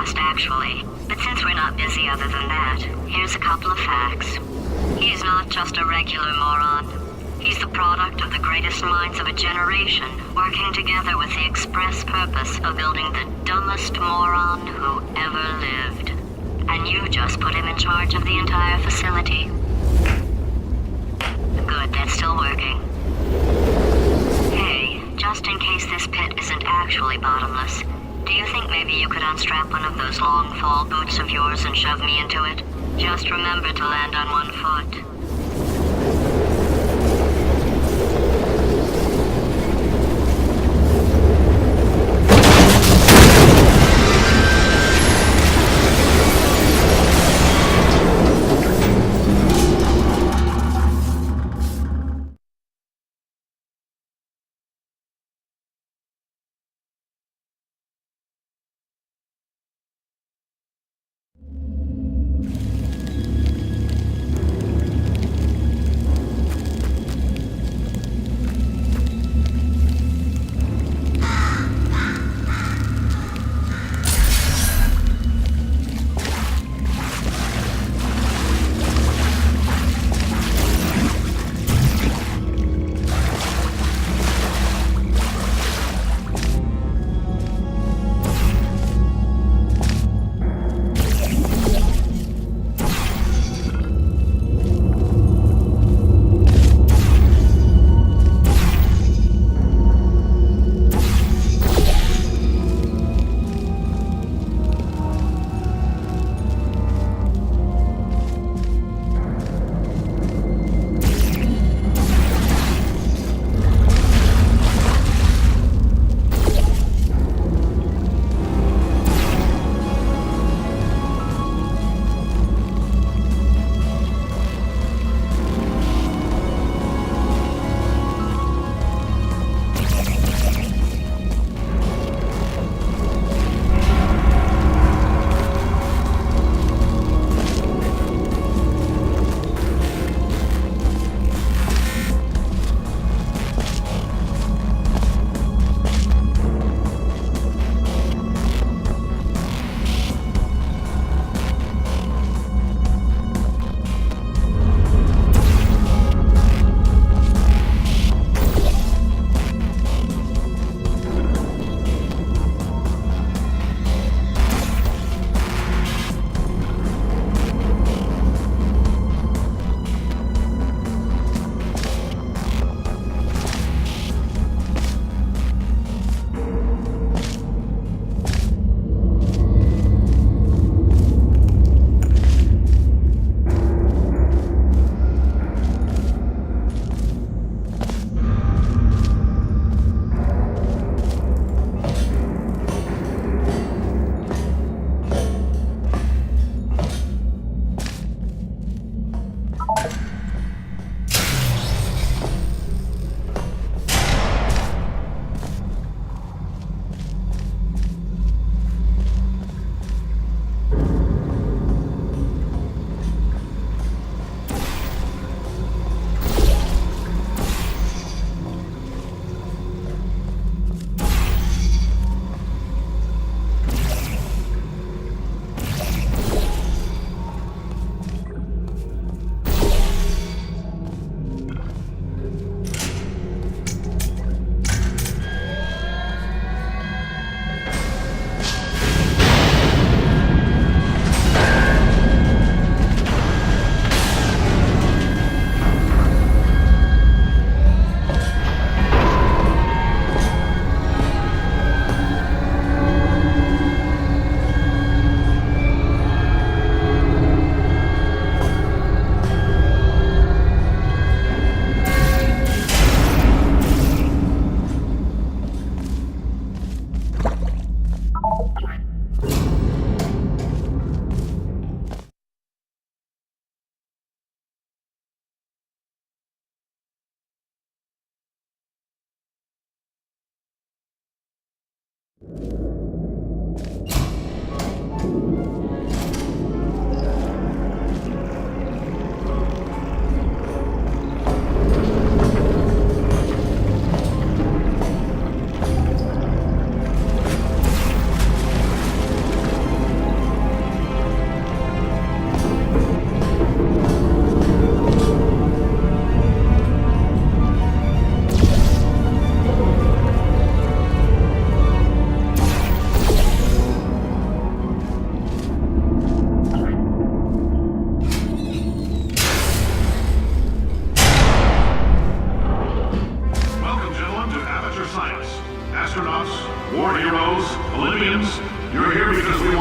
past, actually. But since we're not busy other than that, here's a couple of facts. He's not just a regular moron. He's the product of the greatest minds of a generation, working together with the express purpose of building the dumbest moron who ever lived. And you just put him in charge of the entire facility. Good, that's still working. Hey, just in case this pit isn't actually bottomless, do you think maybe you could unstrap one of those long fall boots of yours and shove me into it? Just remember to land on one foot.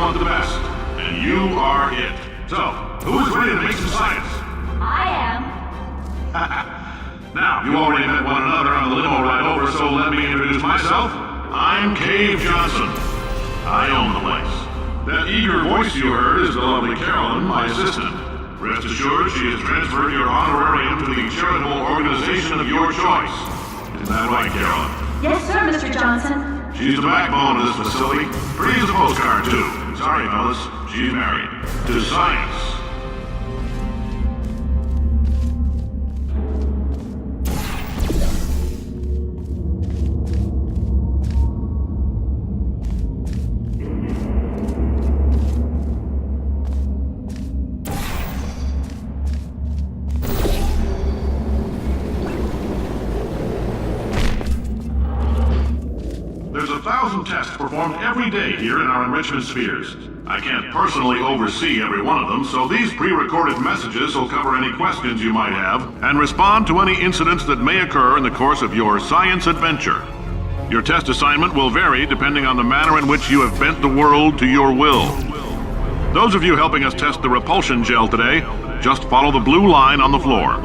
want the best, and you are it. So, who is ready to make some science? I am. Now, you already met one another on the limo ride over, so let me introduce myself. I'm Cave Johnson. I own the place. That eager voice you heard is the lovely Carolyn, my assistant. Rest assured, she has transferred your honorarium to the charitable organization of your choice. Isn't that right, Carolyn? Yes, sir, Mr. Johnson. She's the backbone of this facility. Pretty as a postcard, too. Sorry, fellas. She's married. To science. There's 1,000 tests performed every day here in our enrichment spheres. I can't personally oversee every one of them, so these pre-recorded messages will cover any questions you might have and respond to any incidents that may occur in the course of your science adventure. Your test assignment will vary depending on the manner in which you have bent the world to your will. Those of you helping us test the repulsion gel today, just follow the blue line on the floor.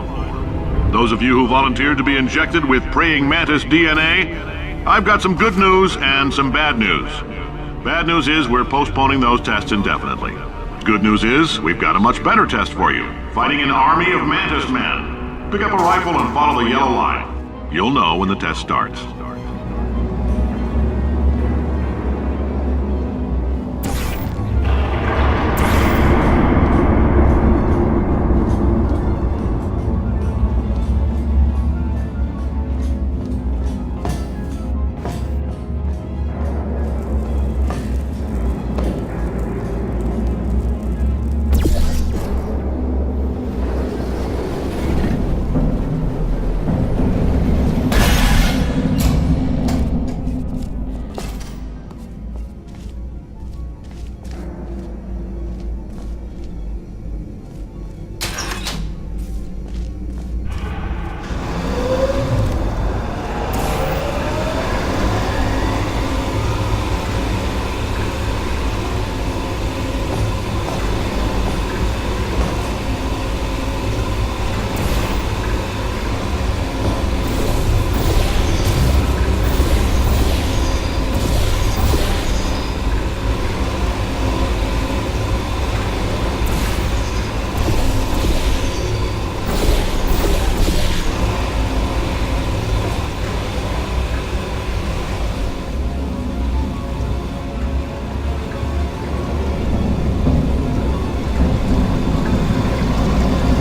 Those of you who volunteered to be injected with praying mantis DNA, I've got some good news and some bad news. Bad news is we're postponing those tests indefinitely. Good news is we've got a much better test for you. Fighting an army of mantis men. Pick up a rifle and follow the yellow line. You'll know when the test starts.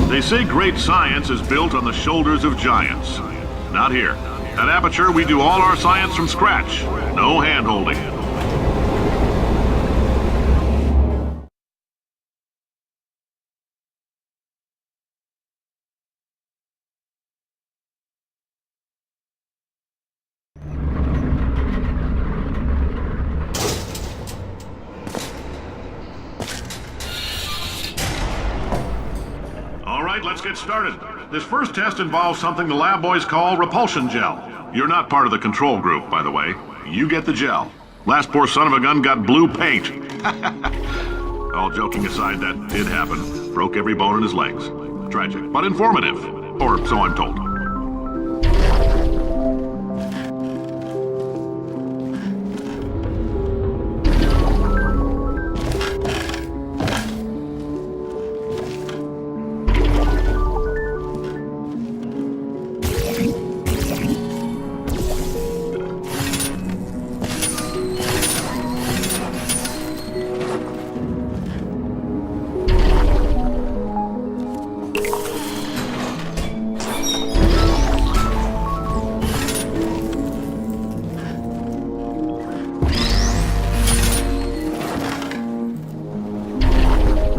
They say great science is built on the shoulders of giants. Not here. At Aperture, we do all our science from scratch. No hand-holding. Let's get started. This first test involves something the lab boys call repulsion gel. You're not part of the control group, by the way. You get the gel. Last poor son of a gun got blue paint. All joking aside, that did happen. Broke every bone in his legs. Tragic, but informative. Or so I'm told.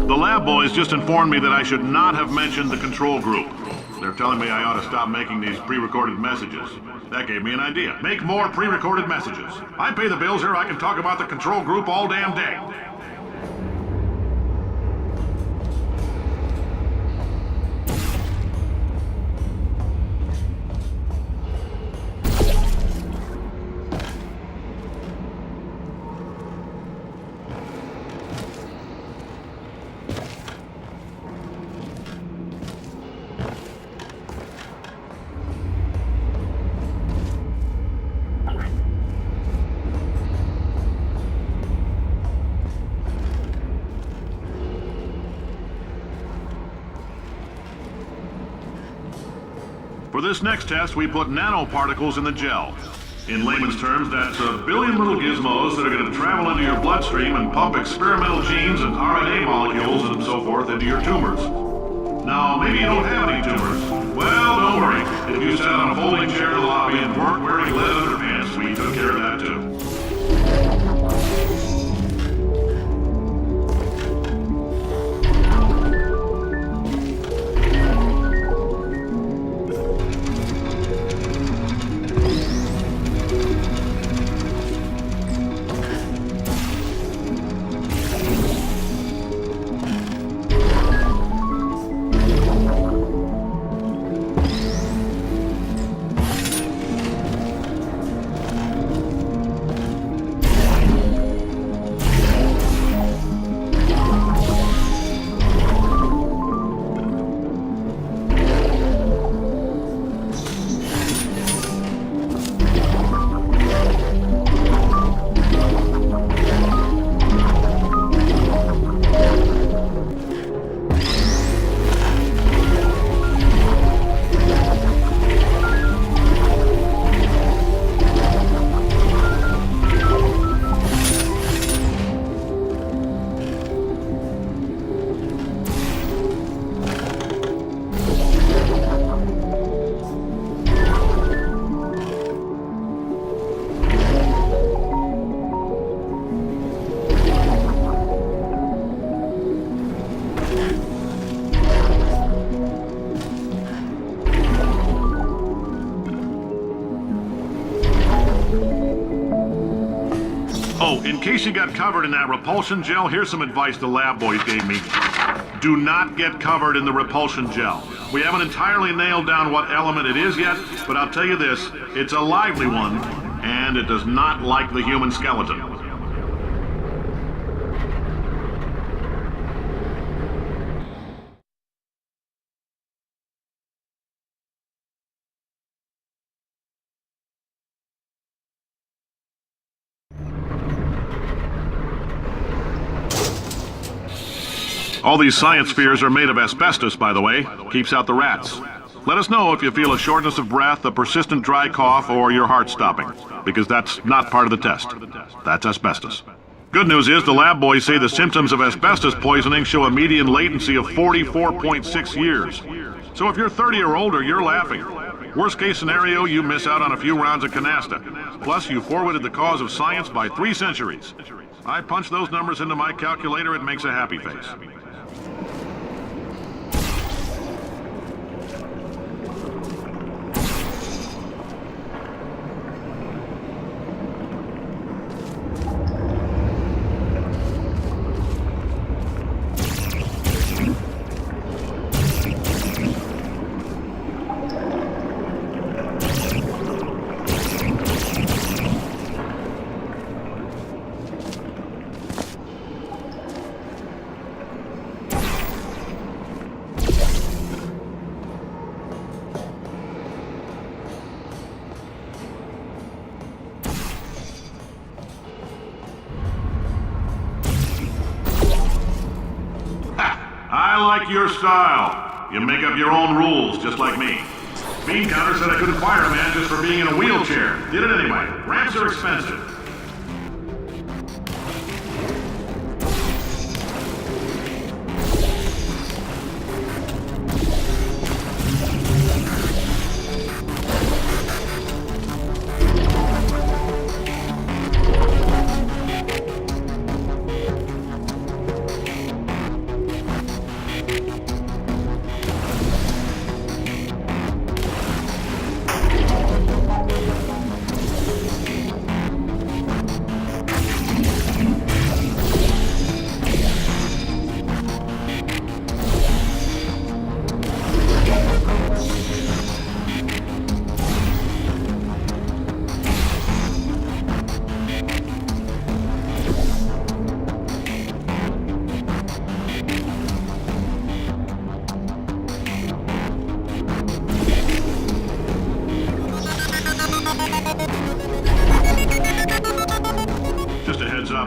The lab boys just informed me that I should not have mentioned the control group. They're telling me I ought to stop making these pre-recorded messages. That gave me an idea. Make more pre-recorded messages. I pay the bills here, I can talk about the control group all damn day. For this next test, we put nanoparticles in the gel. In layman's terms, that's a billion little gizmos that are going to travel into your bloodstream and pump experimental genes and RNA molecules and so forth into your tumors. Now, maybe you don't have any tumors. Well, don't worry. If you sat on a folding chair in the lobby and weren't wearing lead underpants, we took care of that too. Oh, in case you got covered in that repulsion gel, here's some advice the lab boys gave me. Do not get covered in the repulsion gel. We haven't entirely nailed down what element it is yet, but I'll tell you this, it's a lively one, and it does not like the human skeleton. All these science spheres are made of asbestos, by the way. Keeps out the rats. Let us know if you feel a shortness of breath, a persistent dry cough, or your heart stopping, because that's not part of the test. That's asbestos. Good news is the lab boys say the symptoms of asbestos poisoning show a median latency of 44.6 years. So if you're 30 or older, you're laughing. Worst case scenario, you miss out on a few rounds of canasta. Plus, you forwarded the cause of science by 3 centuries. I punch those numbers into my calculator, it makes a happy face. I like your style. You make up your own rules, just like me. Bean Counter said I couldn't fire a man just for being in a wheelchair. Did it anyway. Ramps are expensive.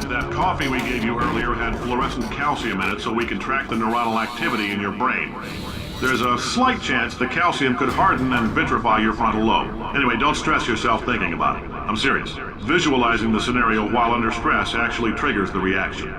That coffee we gave you earlier had fluorescent calcium in it so we can track the neuronal activity in your brain. There's a slight chance the calcium could harden and vitrify your frontal lobe. Anyway, don't stress yourself thinking about it. I'm serious. Visualizing the scenario while under stress actually triggers the reaction.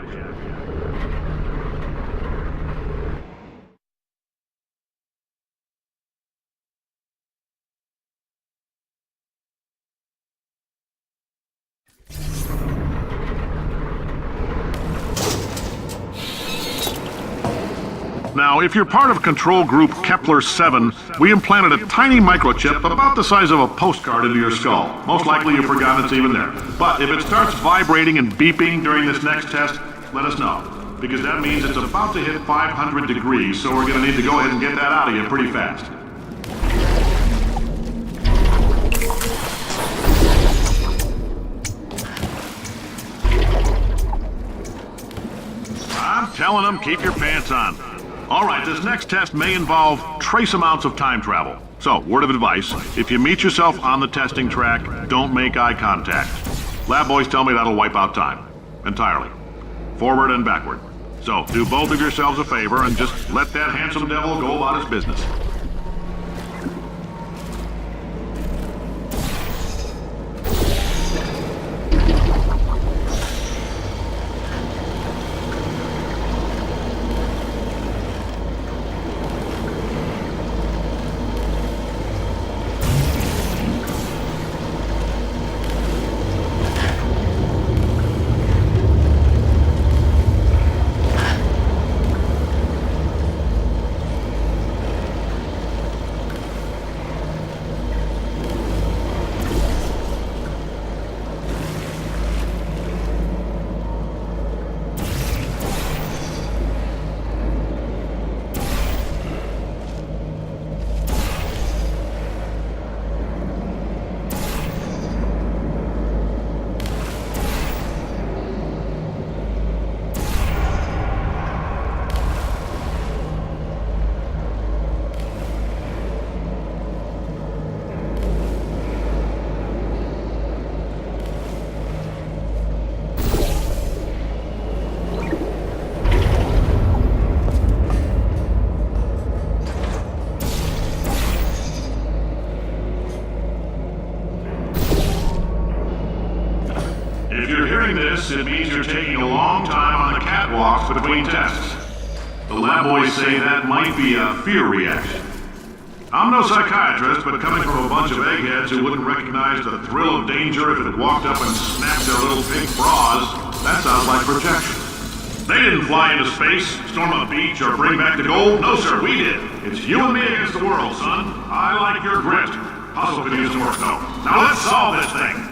Now, if you're part of Control Group Kepler-7, we implanted a tiny microchip about the size of a postcard into your skull. Most likely you've forgotten it's even there. But if it starts vibrating and beeping during this next test, let us know. Because that means it's about to hit 500 degrees, so we're going to need to go ahead and get that out of you pretty fast. I'm telling them, keep your pants on. All right, this next test may involve trace amounts of time travel. So, word of advice, if you meet yourself on the testing track, don't make eye contact. Lab boys tell me that'll wipe out time. Entirely. Forward and backward. So, do both of yourselves a favor and just let that handsome devil go about his business. If you're hearing this, it means you're taking a long time on the catwalks between tests. The lab boys say that might be a fear reaction. I'm no psychiatrist, but coming from a bunch of eggheads who wouldn't recognize the thrill of danger if it had walked up and snapped their little pink bras, that sounds like projection. They didn't fly into space, storm a beach, or bring back the gold. No, sir, we did. It's you and me against the world, son. I like your grit. Hustle could use some work, though. Now let's solve this thing.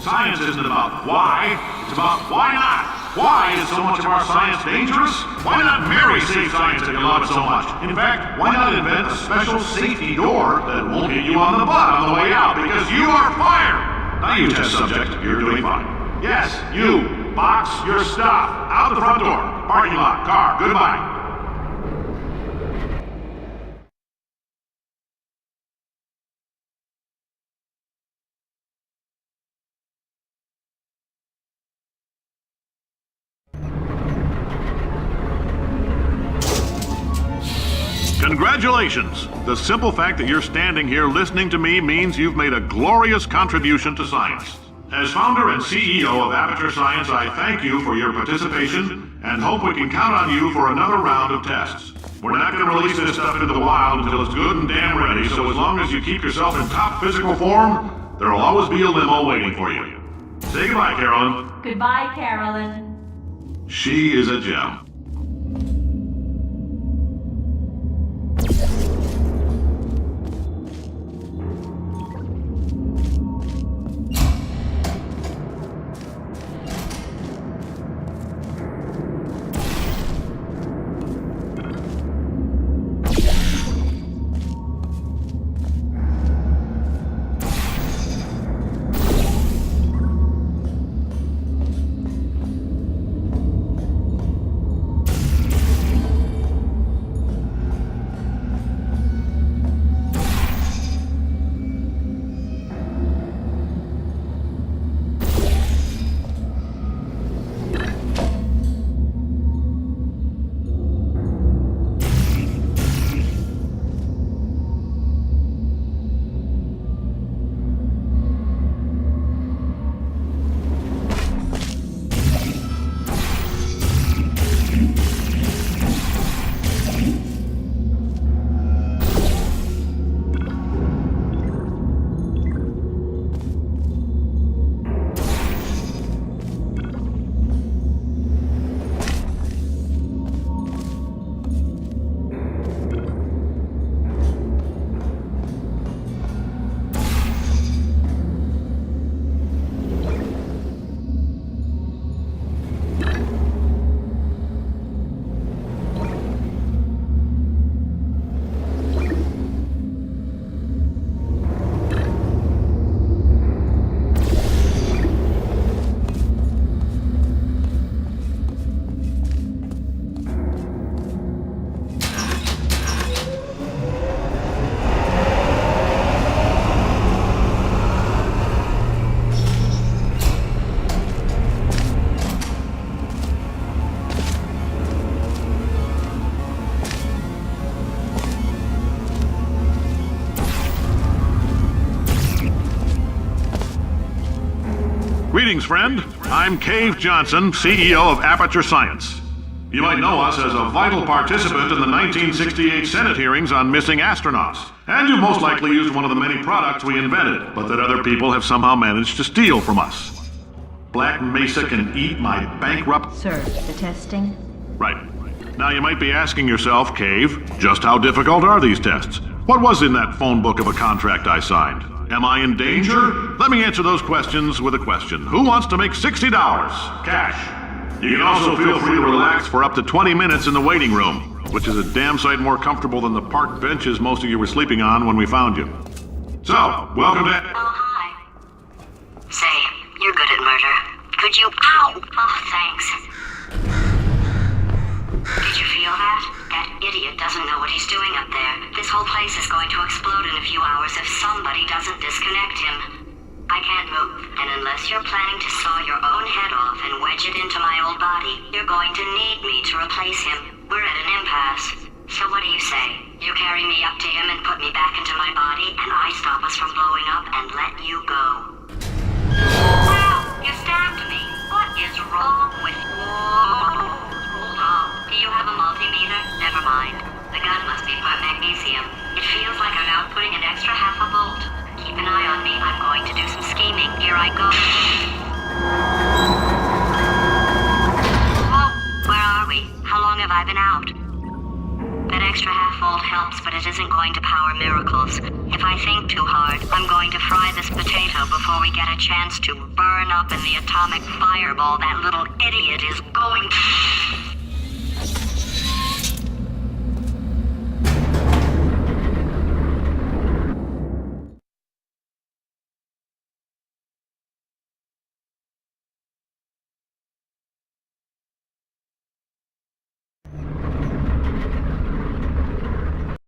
Science isn't about why, it's about why not. Why is so much of our science dangerous? Why not marry safe science if you love it so much? In fact, why not invent a special safety door that won't hit you on the butt on the way out because you are fired? Now you test subject, you're doing fine. Yes, you, box your stuff, out the front door, parking lot, car, goodbye. Congratulations! The simple fact that you're standing here listening to me means you've made a glorious contribution to science. As founder and CEO of Aperture Science, I thank you for your participation and hope we can count on you for another round of tests. We're not going to release this stuff into the wild until it's good and damn ready, so as long as you keep yourself in top physical form, there'll always be a limo waiting for you. Say goodbye, Carolyn. Goodbye, Carolyn. She is a gem. Greetings, friend. I'm Cave Johnson, CEO of Aperture Science. You might know us as a vital participant in the 1968 Senate hearings on missing astronauts. And you most likely used one of the many products we invented, but that other people have somehow managed to steal from us. Black Mesa can eat my bankrupt... Sir, the testing? Right. Now you might be asking yourself, Cave, just how difficult are these tests? What was in that phone book of a contract I signed? Am I in danger? Let me answer those questions with a question. Who wants to make $60? Cash. You can also feel free to relax for up to 20 minutes in the waiting room, which is a damn sight more comfortable than the park benches most of you were sleeping on when we found you. So, welcome to... Oh, hi. Say, you're good at murder. Could you... Ow! Oh, thanks. Did you feel that? That idiot doesn't know what he's doing up there. This whole place is going to explode in a few hours if somebody doesn't disconnect him. I can't move, and unless you're planning to saw your own head off and wedge it into my old body, you're going to need me to replace him. We're at an impasse. So what do you say? You carry me up to him and put me back into my body, and I stop us from blowing up and let you go. Wow! You stabbed me! What is wrong with you? Hold on. Do you have a multimeter? Never mind. The gun must be part magnesium. It feels like I'm outputting an extra half a volt. Keep an eye on me. I'm going to do some scheming. Here I go. Whoa! Where are we? How long have I been out? That extra half volt helps, but it isn't going to power miracles. If I think too hard, I'm going to fry this potato before we get a chance to burn up in the atomic fireball that little idiot is going to...